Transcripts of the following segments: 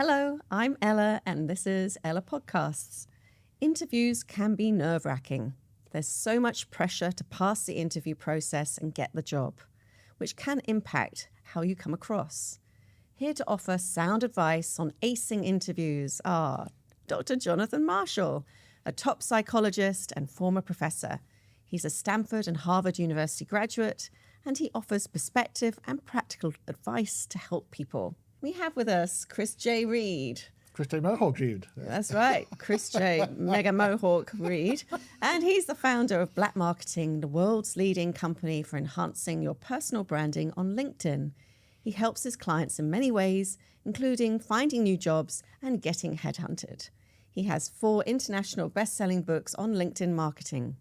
Hello, I'm Ella, and this is Ella Podcasts. Interviews can be nerve-wracking. There's so much pressure to pass the interview process and get the job, which can impact how you come across. Here to offer sound advice on acing interviews are Dr. Jonathan Marshall, a top psychologist and former professor. He's a Stanford and Harvard University graduate, and he offers perspective and practical advice to help people. We have with us Chris J. Reed. Chris J. Mohawk Reed. That's right, Chris J. Mega Mohawk Reed. And he's the founder of Black Marketing, the world's leading company for enhancing your personal branding on LinkedIn. He helps his clients in many ways, including finding new jobs and getting headhunted. He has 4 international best-selling books on LinkedIn marketing.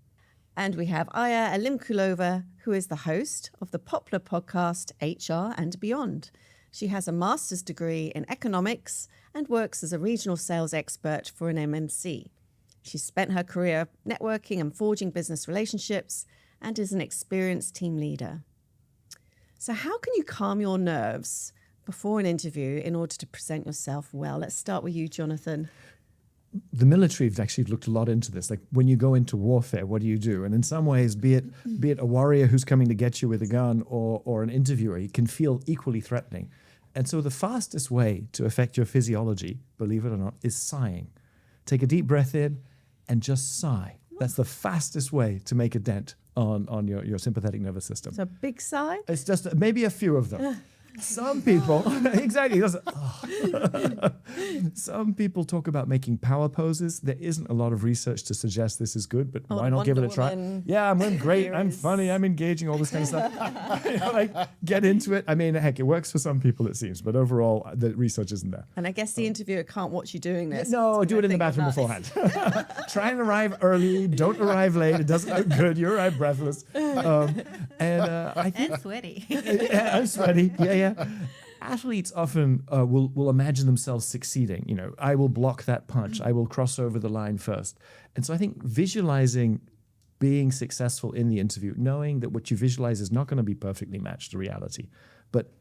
And we have Aya Alimkulova, who is the host of the popular podcast HR and Beyond. She has a master's degree in economics and works as a regional sales expert for an MNC. She's spent her career networking and forging business relationships and is an experienced team leader. So how can you calm your nerves before an interview in order to present yourself well? Let's start with you, Jonathan. The military have actually looked a lot into this. Like when you go into warfare, what do you do? And in some ways, be it a warrior who's coming to get you with a gun or an interviewer, it can feel equally threatening. And so the fastest way to affect your physiology, believe it or not, is sighing. Take a deep breath in and just sigh. That's the fastest way to make a dent on your sympathetic nervous system. So a big sigh? It's just maybe a few of them. Some people, exactly. Some people talk about making power poses. There isn't a lot of research to suggest this is good, but why not give it a try? Yeah, I'm great. I'm funny. I'm engaging, all this kind of stuff. Get into it. I mean, heck, it works for some people, it seems, but overall, the research isn't there. And I guess the interviewer can't watch you doing this. No, do it in the bathroom beforehand. Try and arrive early. Don't arrive late. It doesn't look good. You arrive breathless. And sweaty. Yeah, I'm sweaty. Yeah. Athletes often will imagine themselves succeeding. You know, I will block that punch. I will cross over the line first. And so I think visualizing being successful in the interview, knowing that what you visualize is not going to be perfectly matched to reality, but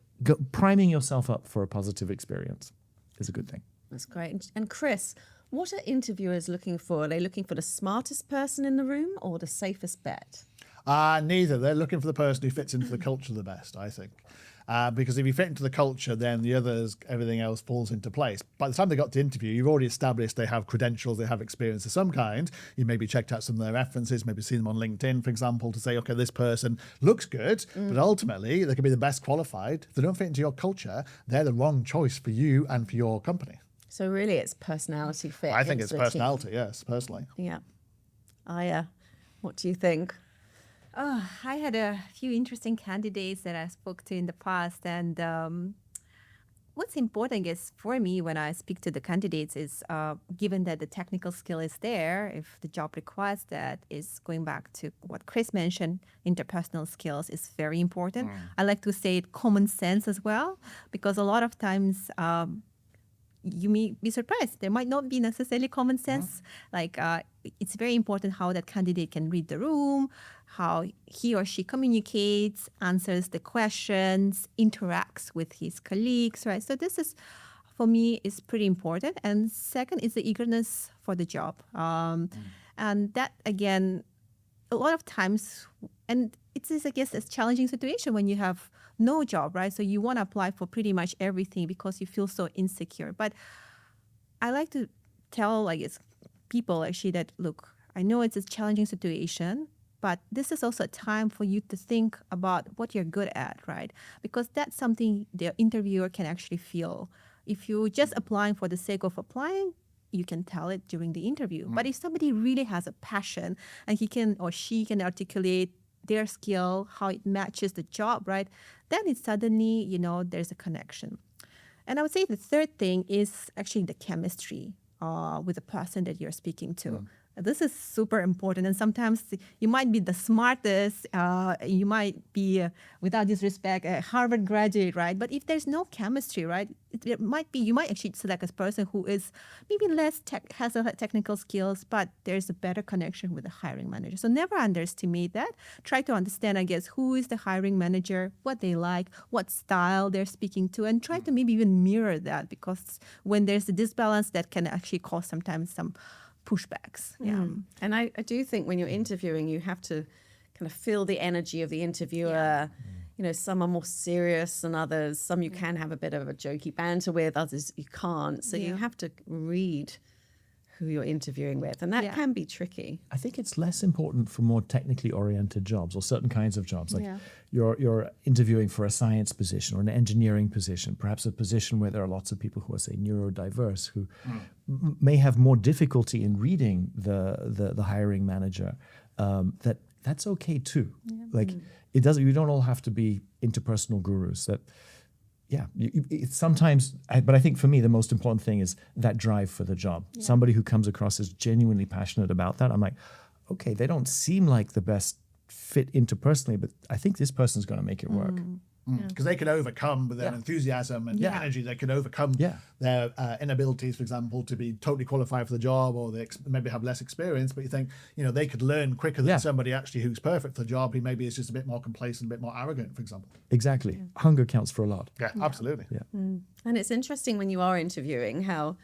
priming yourself up for a positive experience is a good thing. That's great. And Chris, what are interviewers looking for? Are they looking for the smartest person in the room or the safest bet? Neither. They're looking for the person who fits into the culture the best, I think. Because if you fit into the culture, then everything else falls into place. By the time they got to interview, you've already established they have credentials, they have experience of some kind. You maybe checked out some of their references, maybe seen them on LinkedIn, for example, to say, okay, this person looks good, but ultimately they could be the best qualified. If they don't fit into your culture, they're the wrong choice for you and for your company. So really it's personality fit. I think it's personality, yes, personally. Yeah. Aya, what do you think? Oh, I had a few interesting candidates that I spoke to in the past, and what's important is for me when I speak to the candidates is given that the technical skill is there, if the job requires that, is going back to what Chris mentioned, interpersonal skills is very important. I like to say it common sense as well, because a lot of times you may be surprised. There might not be necessarily common sense. It's very important how that candidate can read the room, how he or she communicates, answers the questions, interacts with his colleagues, right? So this is, for me, is pretty important. And second is the eagerness for the job. And that, again, a lot of times, and it is, I guess, a challenging situation when you have no job, right? So you want to apply for pretty much everything because you feel so insecure. But I like to tell, people actually that, look, I know it's a challenging situation, but this is also a time for you to think about what you're good at, right? Because that's something the interviewer can actually feel. If you're just applying for the sake of applying, you can tell it during the interview. But if somebody really has a passion and he can or she can articulate their skill, how it matches the job, right? Then it's suddenly, there's a connection. And I would say the third thing is actually the chemistry with the person that you're speaking to. This is super important. And sometimes you might be the smartest, you might be, without disrespect, a Harvard graduate, right? But if there's no chemistry, right, it might be, you might actually select a person who is maybe has a technical skills, but there's a better connection with the hiring manager. So never underestimate that. Try to understand, I guess, who is the hiring manager, what they like, what style they're speaking to, and try to maybe even mirror that, because when there's a disbalance, that can actually cause sometimes some pushbacks. Yeah. And I do think when you're interviewing, you have to kind of feel the energy of the interviewer. You know, some are more serious than others. Some you can have a bit of a jokey banter with, others you can't. So you have to read who you're interviewing with, and that can be tricky. I think it's less important for more technically oriented jobs or certain kinds of jobs. Like you're interviewing for a science position or an engineering position, perhaps a position where there are lots of people who are, say, neurodiverse, who may have more difficulty in reading the hiring manager. That's okay too. Like it doesn't. You don't all have to be interpersonal gurus. That. Yeah, it's sometimes, but I think for me, the most important thing is that drive for the job. Yeah. Somebody who comes across as genuinely passionate about that. I'm like, okay, they don't seem like the best fit interpersonally, but I think this person's going to make it work. Because they can overcome with their enthusiasm and energy, they can overcome their inabilities, for example, to be totally qualified for the job, or they maybe have less experience. But you think, they could learn quicker than somebody actually who's perfect for the job, who maybe is just a bit more complacent, a bit more arrogant, for example. Exactly. Hunger counts for a lot. Yeah, absolutely. Yeah. And it's interesting when you are interviewing how,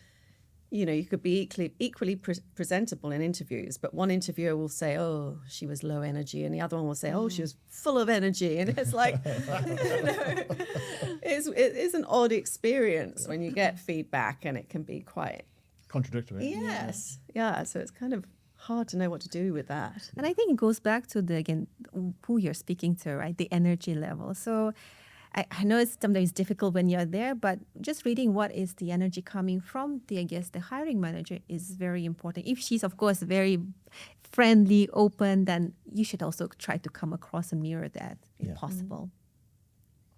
you could be equally presentable in interviews, but one interviewer will say, oh, she was low energy, and the other one will say, oh, she was full of energy. And it's like, it is an odd experience when you get feedback, and it can be quite contradictory. Yes. Yeah. So it's kind of hard to know what to do with that. And I think it goes back to who you're speaking to, right? The energy level. So I know it's sometimes difficult when you're there, but just reading what is the energy coming from the hiring manager is very important. If she's, of course, very friendly, open, then you should also try to come across and mirror that if possible.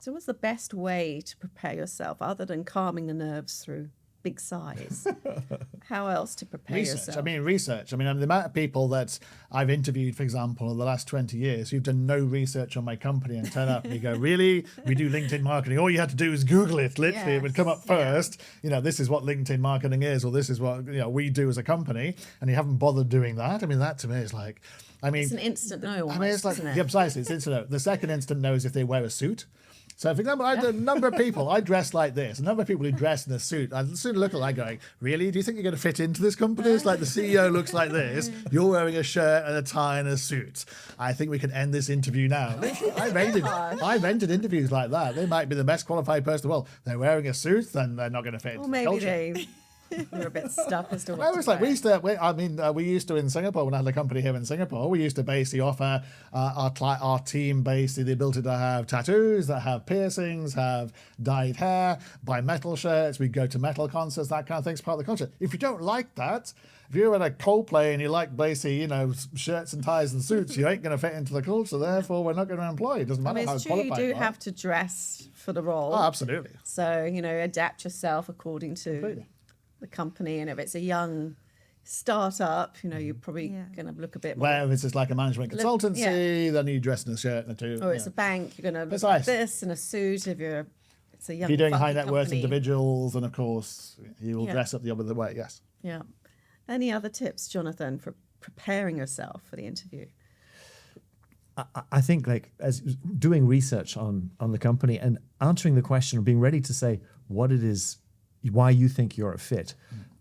So what's the best way to prepare yourself other than calming the nerves through big sighs? How else to prepare yourself? Research. The amount of people that I've interviewed, for example, in the last 20 years, who've done no research on my company and turn up and you go, really? We do LinkedIn marketing. All you had to do is Google it. Literally, it would come up first. This is what LinkedIn marketing is, or this is what we do as a company, and you haven't bothered doing that. That to me is like, it's an instant no. Almost, it's like, precisely, it's instant no. The second instant no is if they wear a suit. So, for example, I had a number of people, I dress like this, a number of people who dress in a suit. I soon look at like going, really? Do you think you're going to fit into this company? It's like the CEO looks like this. You're wearing a shirt and a tie and a suit. I think we can end this interview now. I've entered interviews like that. They might be the best qualified person in the world. They're wearing a suit, then they're not going to fit into the culture. You're a bit stuck as to what I was like, we used to in Singapore, when I had a company here in Singapore, we used to basically offer our team basically the ability to have tattoos, that have piercings, have dyed hair, buy metal shirts, we'd go to metal concerts, that kind of thing's part of the culture. If you don't like that, if you're at a Coldplay and you like basically, shirts and ties and suits, you ain't going to fit into the culture, therefore we're not going to employ you. It doesn't matter how qualified you are. You do have to dress for the role. Oh, absolutely. So, adapt yourself according to the company, and if it's a young startup, you're probably going to look a bit more. Well, if it's just like a management consultancy, then you dress in a shirt and a two. Or it's a bank, you're going to look like this in a suit. If it's a young, if you're doing high net company. worth individuals, and of course you will dress up the other way. Yes. Yeah. Any other tips, Jonathan, for preparing yourself for the interview? I think as doing research on the company and answering the question, or being ready to say what it is, why you think you're a fit.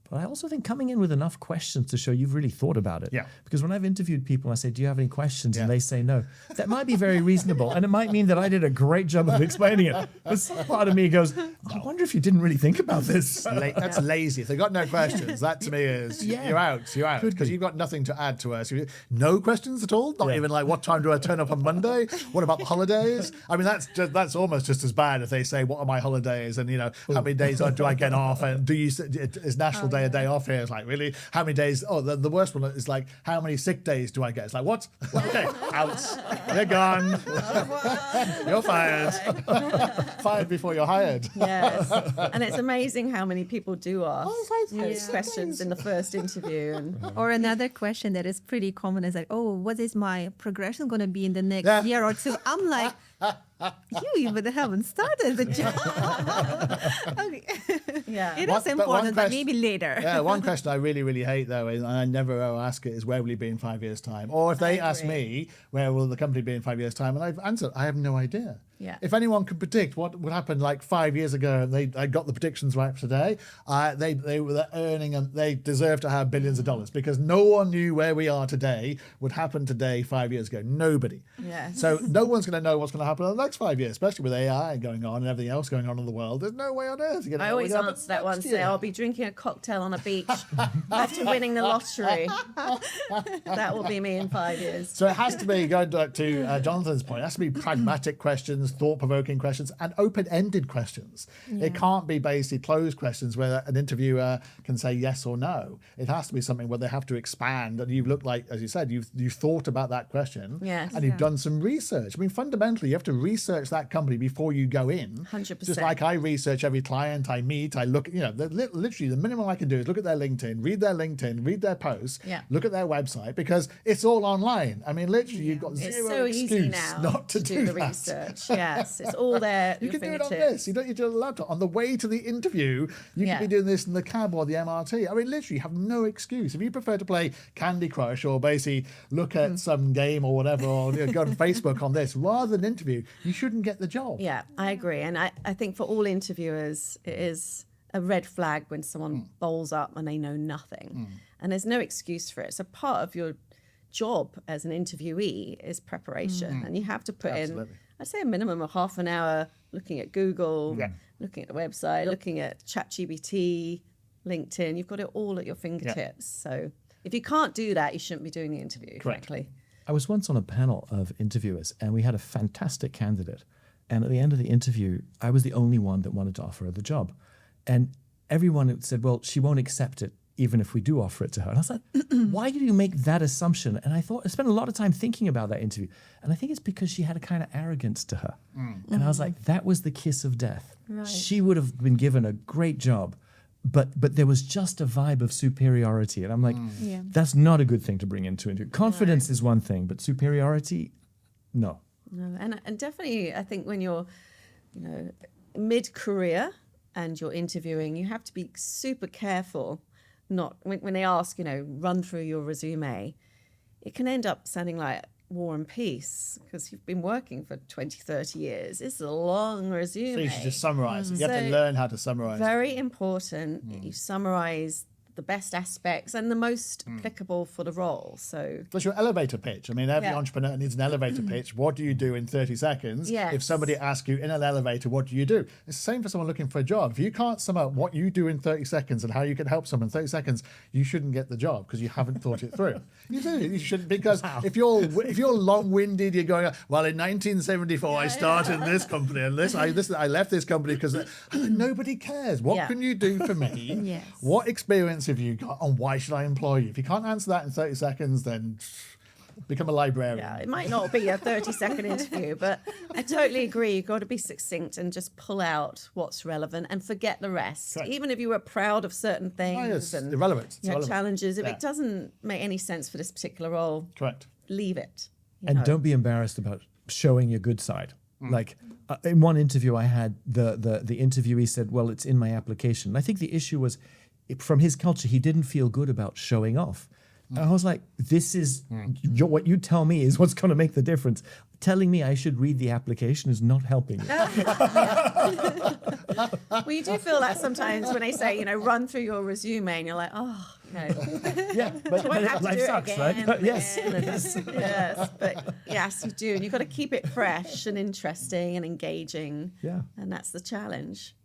But I also think coming in with enough questions to show you've really thought about it. Yeah. Because when I've interviewed people, I say, do you have any questions? And they say no. That might be very reasonable. And it might mean that I did a great job of explaining it. But some part of me goes, I wonder if you didn't really think about this. That's lazy. If they've got no questions, that to me is you're out. Because you've got nothing to add to us. No questions at all? Not even like, what time do I turn up on Monday? What about the holidays? That's almost just as bad if they say, what are my holidays? And, how many days do I get off? And is National Day a day off here. It's like, really? How many days? Oh, the worst one is like, how many sick days do I get? It's like, what? Okay, out. They're gone. You're fired. Fired before you're hired. Yes. And it's amazing how many people do ask Yeah. those questions in the first interview. And Or another question that is pretty common is like, oh, what is my progression going to be in the next Yeah. year or two? I'm like, you even haven't started the job. Okay. yeah. It One- is but one important, but question- maybe later. Yeah, one question I really, really hate though, and I never ask it, is where will you be in 5 years' time? Or if they ask me, where will the company be in 5 years' time? And I've answered, I have no idea. Yeah. If anyone could predict what would happen like 5 years ago, and I got the predictions right for today, they were earning, and they deserve to have billions of dollars, because no one knew where we are today would happen today 5 years ago. Nobody. Yes. So no one's going to know what's going to happen in the next 5 years, especially with AI going on and everything else going on in the world. There's no way on earth you're going to I know always what's gonna answer that happen one, next say, year. I'll be drinking a cocktail on a beach after winning the lottery. That will be me in 5 years. So it has to be, going back to Jonathan's point, it has to be pragmatic questions, thought-provoking questions, and open-ended questions. It can't be basically closed questions where an interviewer can say yes or no. It has to be something where they have to expand, and you've looked like, as you said, you've thought about that question, Yes. and you've done some research. I mean, fundamentally, you have to research that company before you go in. 100%. Just like I research every client I meet, I look, literally the minimum I can do is look at their LinkedIn, read their posts, Yeah. look at their website, because it's all online. I mean, literally, you've got It's zero so excuse easy now not to do the that. research. Yes, it's all there at You your can do it on fingertips. this. You don't need to do it on a laptop. On the way to the interview, you Yeah. could be doing this in the cab or the MRT. I mean, literally, you have no excuse. If you prefer to play Candy Crush or basically look at some game or whatever, or go on Facebook on this, rather than interview, you shouldn't get the job. Yeah, I agree. And I think for all interviewers, it is a red flag when someone bowls up and they know nothing. And there's no excuse for it. So part of your job as an interviewee is preparation. And you have to put Absolutely. in, I'd say, a minimum of half an hour looking at Google, looking at the website, looking at ChatGPT, LinkedIn. You've got it all at your fingertips. So if you can't do that, you shouldn't be doing the interview, Correct. frankly. I was once on a panel of interviewers, and we had a fantastic candidate. And at the end of the interview, I was the only one that wanted to offer her the job. And everyone said, well, she won't accept it even if we do offer it to her. And I was like, why do you make that assumption? And I spent a lot of time thinking about that interview. And I think it's because she had a kind of arrogance to her. And I was like, that was the kiss of death. Right. She would have been given a great job, but there was just a vibe of superiority. And I'm like, that's not a good thing to bring into interview. Confidence is one thing, but superiority, no. No, and definitely, I think when you're, mid-career and you're interviewing, you have to be super careful. Not when they ask, run through your resume, it can end up sounding like War and Peace because you've been working for 20, 30 years. It's a long resume. So you should just summarize it. You have to So learn how to summarize it. Very important that you summarize the best aspects and the most applicable for the role. So Plus your elevator pitch. I mean, every Yeah. entrepreneur needs an elevator pitch. What do you do in 30 seconds? Yes. If somebody asks you in an elevator, what do you do? It's the same for someone looking for a job. If you can't sum up what you do in 30 seconds and how you can help someone in 30 seconds, you shouldn't get the job because you haven't thought it through. You do. You shouldn't, because if you're long-winded, you're going, well, in 1974, I started this company and I left this company because nobody cares. What Yeah. can you do for me? Yes. What experience have you got, and why should I employ you? If you can't answer that in 30 seconds, then become a librarian. yeah, it might not be a 30-second interview, but I totally agree. You've got to be succinct and just pull out what's relevant and forget the rest. Correct. Even if you were proud of certain things Oh, yes, and irrelevant. It's you had irrelevant. challenges, if Yeah. it doesn't make any sense for this particular role, Correct. leave it. you And know. don't be embarrassed about showing your good side. Like in one interview I had, the interviewee said, well, it's in my application. And I think the issue was from his culture, he didn't feel good about showing off. And I was like, this is what you tell me is what's going to make the difference. Telling me I should read the application is not helping me. Well, you do feel that sometimes when they say, run through your resume and you're like, oh, no. Yeah, but Won't have to life do it sucks, again right? and Yes. again. Yes, but yes, you do. And you've got to keep it fresh and interesting and engaging. Yeah. And that's the challenge.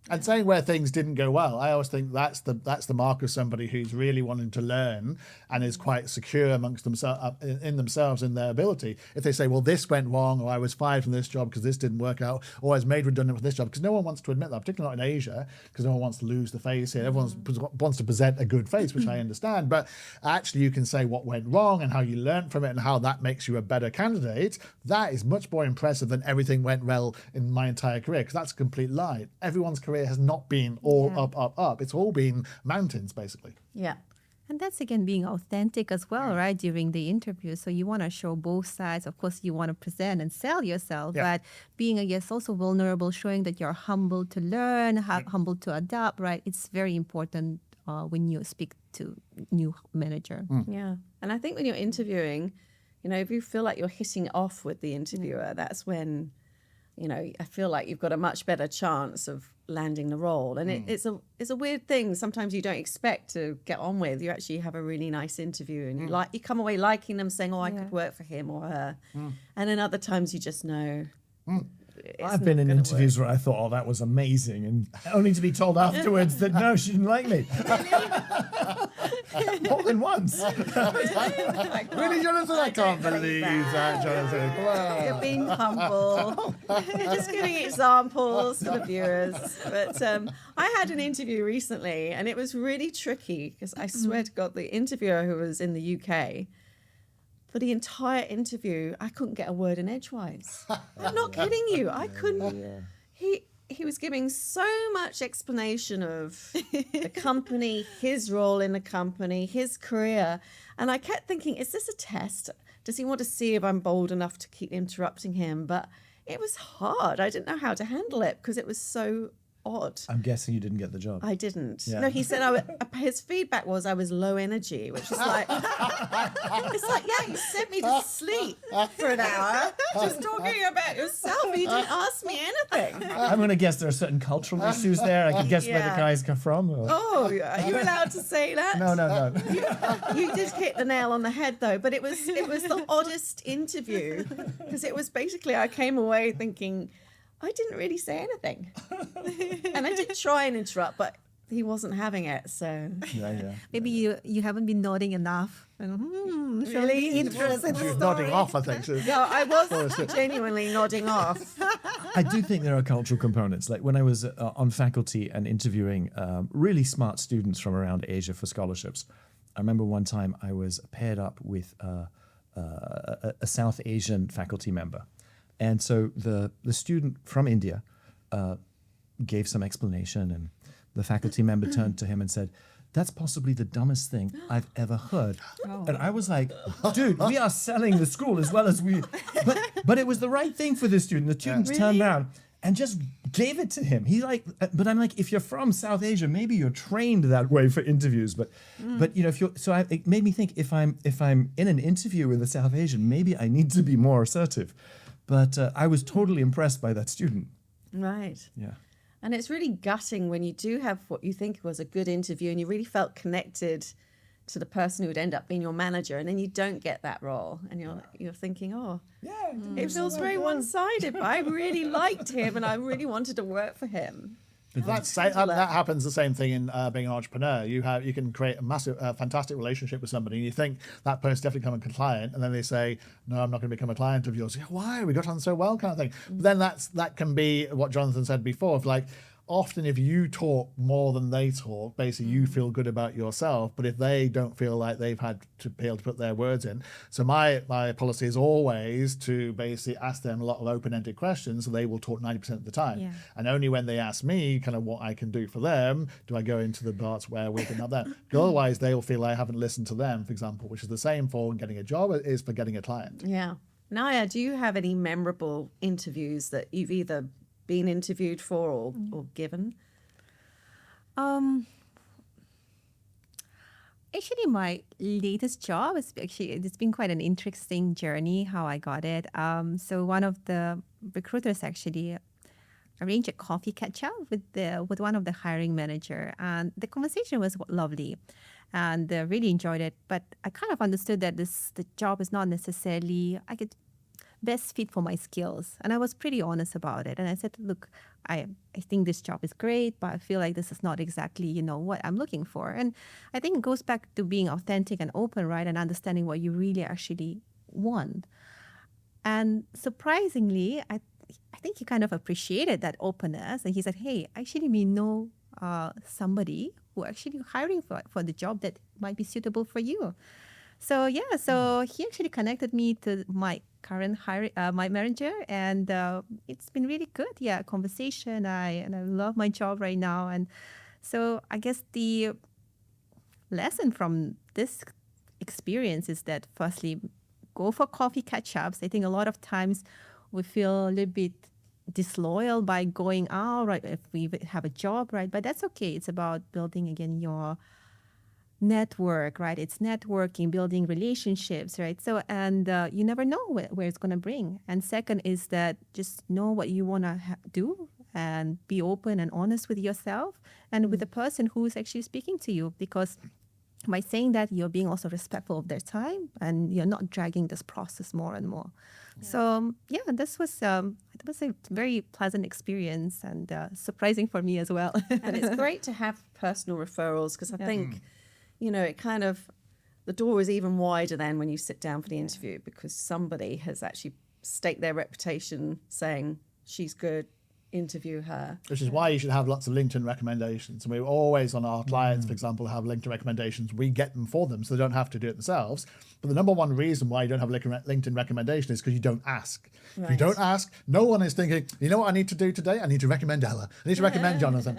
And saying where things didn't go well, I always think that's the mark of somebody who's really wanting to learn and is quite secure amongst themselves in themselves and their ability. If they say, well, this went wrong, or I was fired from this job because this didn't work out, or I was made redundant from this job, because no one wants to admit that, particularly not in Asia, because no one wants to lose the face here. Everyone wants to present a good face, which I understand. But actually, you can say what went wrong and how you learned from it and how that makes you a better candidate. That is much more impressive than everything went well in my entire career, because that's a complete lie. Everyone's career has not been all up. It's all been mountains, basically. Yeah. And that's again being authentic as well, right? During the interview. So you want to show both sides. Of course, you want to present and sell yourself, but being, I guess, also vulnerable, showing that you're humble to learn, humble to adapt, right? It's very important when you speak to new manager. Yeah. And I think when you're interviewing, if you feel like you're hitting off with the interviewer, that's when, I feel like you've got a much better chance of landing the role. And it's a weird thing. Sometimes you don't expect to get on with. You actually have a really nice interview and you come away liking them, saying, I could work for him or her. And then other times you just know. I've been in interviews where I thought, that was amazing, and only to be told afterwards that no, she didn't like me. More than once. Really, Jonathan? I can't believe that, Jonathan. Wow. You're being humble. Just giving examples for the viewers. But I had an interview recently, and it was really tricky because I swear to God, the interviewer who was in the UK, for the entire interview, I couldn't get a word in edgewise. I'm not kidding you. I couldn't. He was giving so much explanation of the company, his role in the company, his career. And I kept thinking, is this a test? Does he want to see if I'm bold enough to keep interrupting him? But it was hard. I didn't know how to handle it because it was so odd. I'm guessing you didn't get the job. I didn't. Yeah. No, he said his feedback was I was low energy, which is like, it's like, yeah, you sent me to sleep for an hour just talking about yourself. You didn't ask me anything. I'm going to guess there are certain cultural issues there. I can guess where the guys come from. Or... Oh, are you allowed to say that? No. You did hit the nail on the head, though. But it was the oddest interview because it was basically I came away thinking, I didn't really say anything. And I did try and interrupt, but he wasn't having it, so... Yeah. Maybe you haven't been nodding enough. Really interesting. She was nodding off, I think. No, I was genuinely nodding off. I do think there are cultural components. Like when I was on faculty and interviewing really smart students from around Asia for scholarships, I remember one time I was paired up with a South Asian faculty member. And so the student from India gave some explanation, and the faculty member turned to him and said, "That's possibly the dumbest thing I've ever heard." And I was like, dude, we are selling the school as well as we... But it was the right thing for this student. The student turned around and just gave it to him. He's like, but I'm like, if you're from South Asia, maybe you're trained that way for interviews. But if you're... So it made me think, if I'm in an interview with a South Asian, maybe I need to be more assertive. But I was totally impressed by that student. Right. Yeah. And it's really gutting when you do have what you think was a good interview and you really felt connected to the person who would end up being your manager, and then you don't get that role, and you're thinking, it feels very one-sided, but I really liked him and I really wanted to work for him. That happens the same thing in being an entrepreneur. You can create a massive, fantastic relationship with somebody, and you think that person's definitely become a client, and then they say, "No, I'm not going to become a client of yours." Why? We got on so well, kind of thing. But then that can be what Jonathan said before. Of like, often if you talk more than they talk, basically you feel good about yourself. But if they don't feel like they've had to be able to put their words in, so my policy is always to basically ask them a lot of open-ended questions, so they will talk 90% of the time. Yeah. And only when they ask me kind of what I can do for them do I go into the parts where we can have that. Otherwise, they'll feel I haven't listened to them, for example, which is the same for getting a job as for getting a client. Yeah. Naya, do you have any memorable interviews that you've either been interviewed for or given? Actually, my latest job it's been quite an interesting journey how I got it. So one of the recruiters actually arranged a coffee catch up with one of the hiring manager, and the conversation was lovely, and really enjoyed it. But I kind of understood that the job is not necessarily best fit for my skills. And I was pretty honest about it. And I said, look, I think this job is great, but I feel like this is not exactly, what I'm looking for. And I think it goes back to being authentic and open, right? And understanding what you really actually want. And surprisingly, I think he kind of appreciated that openness. And he said, hey, actually, we know somebody who actually hiring for the job that might be suitable for you. So he actually connected me to my current my manager, and it's been really good. Yeah, conversation. I love my job right now, and so I guess the lesson from this experience is that firstly, go for coffee catch-ups. I think a lot of times we feel a little bit disloyal by going out, right, if we have a job, right? But that's okay. It's about building, again, your network, right? It's networking, building relationships, right? So, and you never know where it's going to bring. And second is that just know what you want to do and be open and honest with yourself and with the person who's actually speaking to you, because by saying that, you're being also respectful of their time and you're not dragging this process more and more. Yeah. So this was a very pleasant experience and surprising for me as well. And it's great to have personal referrals, because I think, it kind of, the door is even wider then when you sit down for the interview, because somebody has actually staked their reputation saying she's good, interview her. Which is why you should have lots of LinkedIn recommendations. And we always, on our clients, for example, have LinkedIn recommendations. We get them for them so they don't have to do it themselves. But the number one reason why you don't have LinkedIn recommendation is because you don't ask. Right. If you don't ask, no one is thinking, you know what I need to do today? I need to recommend Ella. I need to recommend Jonathan.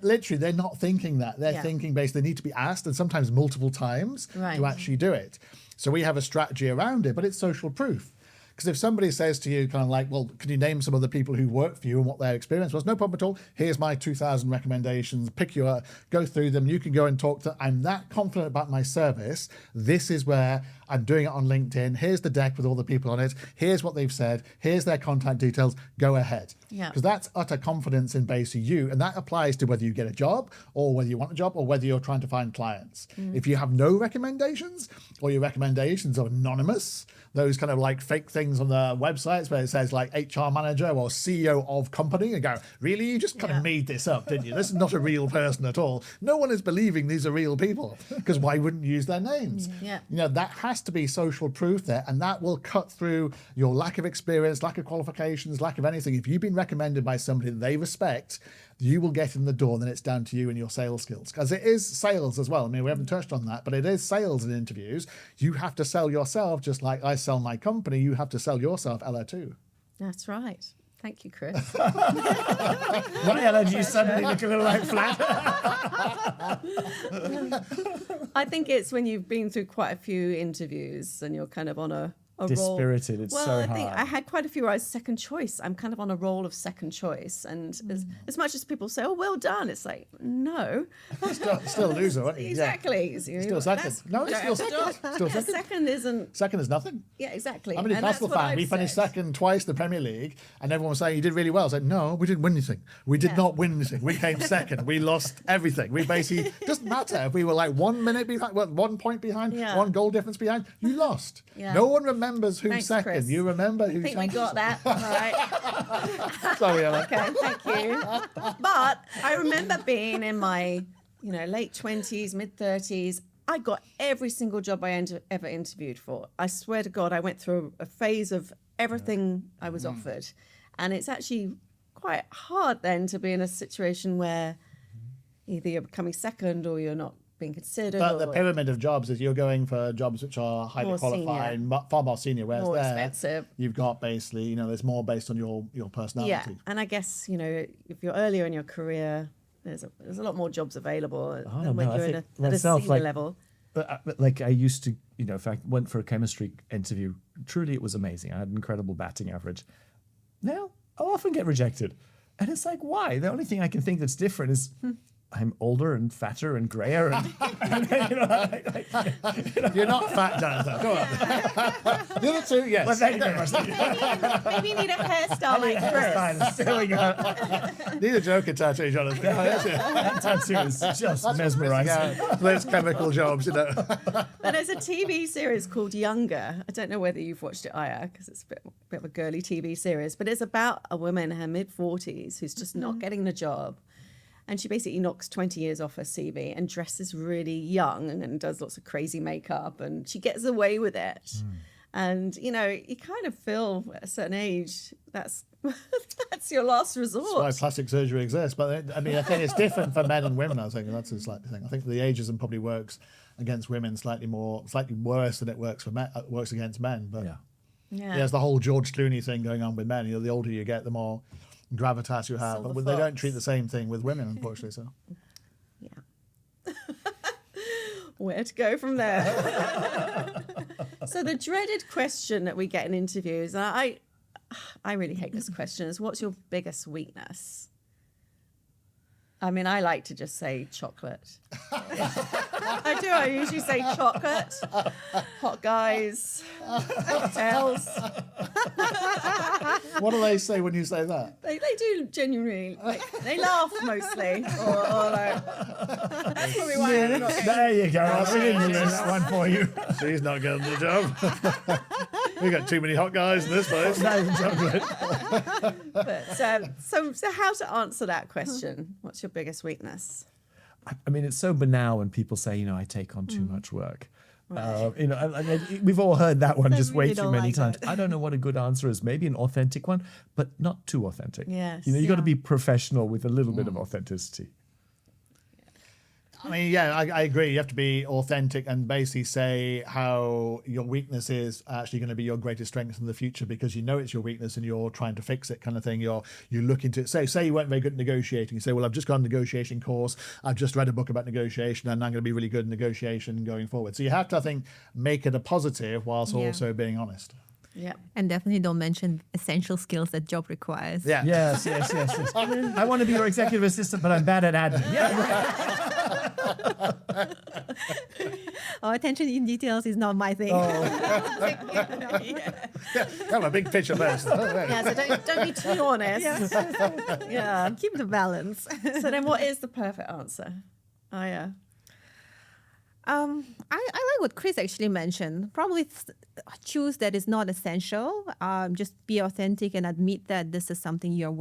Literally, they're not thinking that. They're thinking basically they need to be asked, and sometimes multiple times to actually do it. So we have a strategy around it, but it's social proof. Because if somebody says to you kind of like, well, can you name some of the people who work for you and what their experience was? No problem at all. Here's my 2,000 recommendations. Pick you up, go through them. You can go and talk to, I'm that confident about my service. This is where I'm doing it on LinkedIn. Here's the deck with all the people on it. Here's what they've said. Here's their contact details. Go ahead. Yeah. Because that's utter confidence in basically you. And that applies to whether you get a job or whether you want a job or whether you're trying to find clients. If you have no recommendations or your recommendations are anonymous, those kind of like fake things on the websites where it says like HR manager or CEO of company, and go, really? You just kind of made this up, didn't you? This is not a real person at all. No one is believing these are real people, because why wouldn't you use their names? Yeah. That has to be social proof there, and that will cut through your lack of experience, lack of qualifications, lack of anything. If you've been recommended by somebody that they respect, you will get in the door. Then it's down to you and your sales skills, because it is sales as well. I mean, we haven't touched on that, but it is sales in interviews. You have to sell yourself, just like I sell my company. You have to sell yourself, Ella, too. That's right. Thank you, Chris. Why, Ella, do you suddenly look a little like flat? I think it's when you've been through quite a few interviews and you're kind of on a dispirited. It's so hard. I think I had quite a few where I was second choice. I'm kind of on a roll of second choice. And as much as people say, oh, well done, it's like, no. Still a loser, aren't you? Exactly. Yeah. Still second. No, it's still second. Still second. Second isn't. Second is nothing. Yeah, exactly. I'm a Newcastle fan. We finished second twice in the Premier League, and everyone was saying you did really well. I said, no, we didn't win anything. We did not win anything. We came second. We lost everything. We basically, doesn't matter if we were like 1 minute behind, 1 point behind, 1 goal difference behind, you lost. Yeah. No one remembers who's second. Chris. You remember who's second. I think we got that. All right. Sorry, Ella. Okay, thank you. But I remember being in my, late 20s, mid 30s. I got every single job I ever interviewed for. I swear to God, I went through a phase of everything I was offered. And it's actually quite hard then to be in a situation where either you're becoming second or you're not being considered. But the pyramid of jobs is you're going for jobs which are highly qualified, far more senior, whereas more expensive. You've got basically, there's more based on your personality. Yeah, and I guess, if you're earlier in your career, there's a lot more jobs available than when you're at a senior level. Like I used to, in fact, went for a chemistry interview. Truly, it was amazing. I had an incredible batting average. Now, I'll often get rejected. And it's like, why? The only thing I can think that's different is I'm older and fatter and grayer, and You're not fat, Jonathan. Go on. The other two, yes. well, thank you very much. Maybe you need a hairstyle like Chris. There we go. Need a joker tattoo, Jonathan. That tattoo is just mesmerising. Those chemical jobs, But there's a TV series called Younger. I don't know whether you've watched it, Aya, because it's a bit of a girly TV series. But it's about a woman in her mid-40s who's just not getting the job. And she basically knocks 20 years off her CV and dresses really young and does lots of crazy makeup. And she gets away with it. And, you kind of feel at a certain age, that's your last resort. That's why plastic surgery exists. But I think it's different for men and women. I think that's a slight thing. I think the ageism probably works against women slightly worse than it works for men. Works against men. But there's the whole George Clooney thing going on with men. The older you get, the more gravitas you have. But they don't treat the same thing with women, unfortunately. So yeah. Where to go from there? So the dreaded question that we get in interviews, and I really hate this question, is what's your biggest weakness? I mean, I like to just say chocolate. I do. I usually say chocolate, hot guys, cocktails. what do they say when you say that? They do genuinely. They laugh mostly. Or like, that's probably why I'm not getting. There you go. We didn't use that one for you. She's not getting the job. We got too many hot guys in this place. But, so how to answer that question? What's your biggest weakness? I mean, it's so banal when people say, I take on too much work. We've all heard that one just way too many times. I don't know what a good answer is. Maybe an authentic one, but not too authentic. Yes. You've got to be professional with a little bit of authenticity. I mean, I agree. You have to be authentic and basically say how your weakness is actually going to be your greatest strength in the future because you know it's your weakness and you're trying to fix it, kind of thing. You look into it. Say you weren't very good at negotiating. You say, well, I've just got a negotiation course. I've just read a book about negotiation and I'm going to be really good at negotiation going forward. So you have to, I think, make it a positive whilst also being honest. Yeah. And definitely don't mention essential skills that job requires. Yeah. Yes. I want to be your executive assistant, but I'm bad at admin. Attention in details is not my thing. Have a big picture first. Yeah, so don't be too honest. Yeah. Keep the balance. So then what is the perfect answer? I like what Chris actually mentioned. Probably choose that is not essential. Just be authentic and admit that this is something you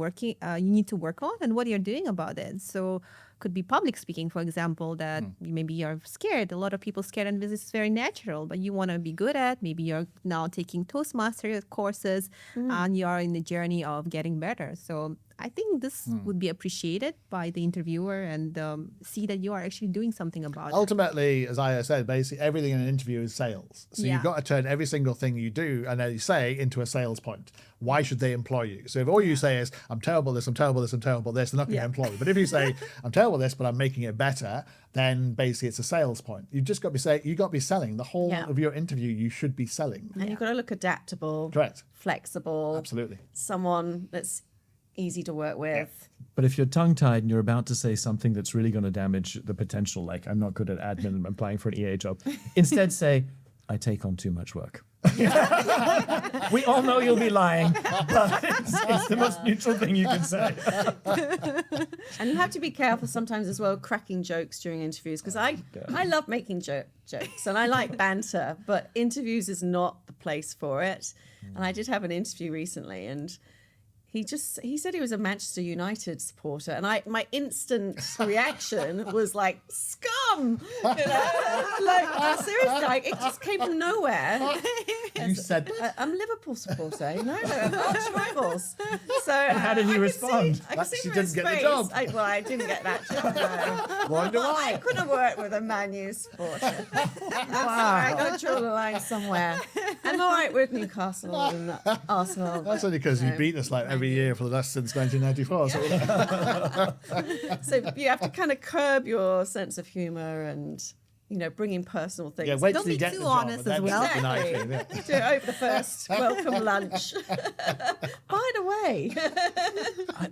need to work on and what you're doing about it. So could be public speaking, for example, that maybe you're scared. A lot of people scared and this is very natural, but you want to be good at. Maybe you're now taking Toastmaster courses and you're in the journey of getting better. So I think this would be appreciated by the interviewer and see that you are actually doing something about it. Ultimately, as I said, basically everything in an interview is sales. So you've got to turn every single thing you do and then you say into a sales point. Why should they employ you? So if all you say is, I'm terrible at this, I'm terrible at this, I'm terrible at this, they're not going to employ you. But if you say, I'm terrible at this, but I'm making it better, then basically it's a sales point. You've just got to be selling. The whole of your interview, you should be selling. And you've got to look adaptable. Correct. Flexible. Absolutely. Someone that's easy to work with. But if you're tongue-tied and you're about to say something that's really going to damage the potential, like I'm not good at admin and I'm applying for an EA job, instead say, I take on too much work. We all know you'll be lying, but it's the most neutral thing you can say. And you have to be careful sometimes as well, cracking jokes during interviews, because I love making jokes and I like banter, but interviews is not the place for it. And I did have an interview recently and he said he was a Manchester United supporter, and my instant reaction was like, scum! Like seriously, like, it just came from nowhere. You said I'm a Liverpool supporter. No, arch rivals. So how did he respond? I could see She from his didn't get the face. job. I didn't get that job. No. Wonder Well, why. I could have worked with a Man U supporter. I got to draw the line somewhere. I'm all right with Newcastle and Arsenal. That's only because you've beaten us like every year for the last since 1994. So you have to kind of curb your sense of humour and, bring in personal things. Yeah, wait Don't till you be get too the job. honest and as then well. it's the nice Exactly. thing, yeah. Do it over the first welcome lunch. By the way, say?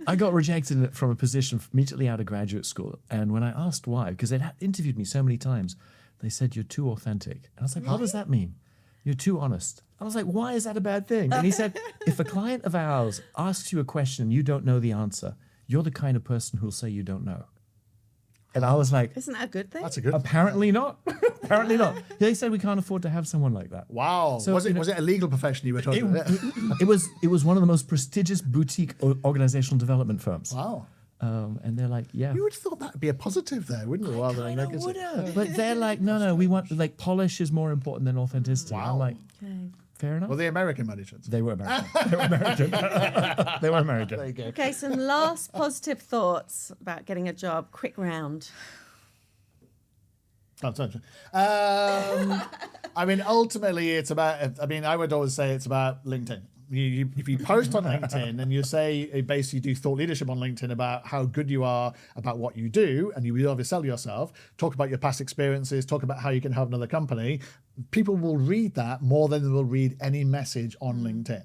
I got rejected from a position immediately out of graduate school. And when I asked why, because they'd interviewed me so many times, they said, you're too authentic. And I was like, what does that mean? You're too honest. I was like, why is that a bad thing? And he said, if a client of ours asks you a question and you don't know the answer, you're the kind of person who'll say you don't know. And I was like, Isn't that a good thing? That's a good. apparently not. Apparently not. They said we can't afford to have someone like that. Wow. So, was you know, it a legal profession you were talking about? It was one of the most prestigious boutique organizational development firms. Wow. And they're like, yeah. You would have thought that would be a positive there, wouldn't you? Rather than I negative. would have. But they're like, no, we want, like, polish is more important than authenticity. Wow. I'm like, Okay. fair enough. Well, the American managers. They were American. They were American. They were American. There you go. Okay, some last positive thoughts about getting a job. Quick round. Oh, sorry. I mean, ultimately, it's about. I mean, I would always say it's about LinkedIn. If you post on LinkedIn and you say basically do thought leadership on LinkedIn about how good you are about what you do, and you will obviously sell yourself, talk about your past experiences, talk about how you can help another company, people will read that more than they will read any message on LinkedIn.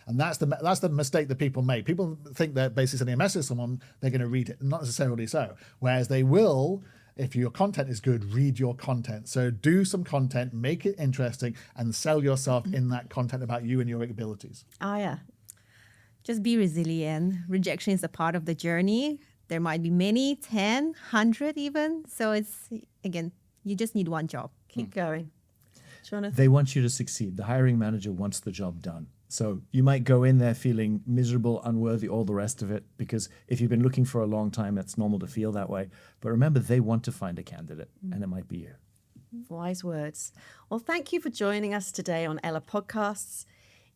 And that's the mistake that people make. People think that basically sending a message to someone, they're going to read it. Not necessarily so. Whereas they will, if your content is good, read your content. So do some content, make it interesting, and sell yourself in that content about you and your abilities. Aya. Just be resilient. Rejection is a part of the journey. There might be many, 10, 100 even. So it's, again, you just need one job. Keep going. Jonathan? They want you to succeed. The hiring manager wants the job done. So you might go in there feeling miserable, unworthy, all the rest of it, because if you've been looking for a long time, it's normal to feel that way. But remember, they want to find a candidate, and it might be you. Wise words. Well, thank you for joining us today on Ella Podcasts.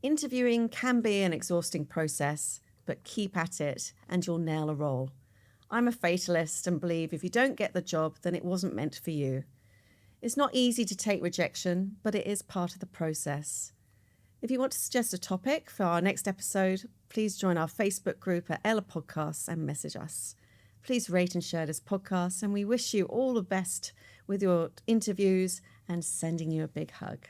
Interviewing can be an exhausting process, but keep at it and you'll nail a role. I'm a fatalist and believe if you don't get the job, then it wasn't meant for you. It's not easy to take rejection, but it is part of the process. If you want to suggest a topic for our next episode, please join our Facebook group at Ella Podcasts and message us. Please rate and share this podcast, and we wish you all the best with your interviews and sending you a big hug.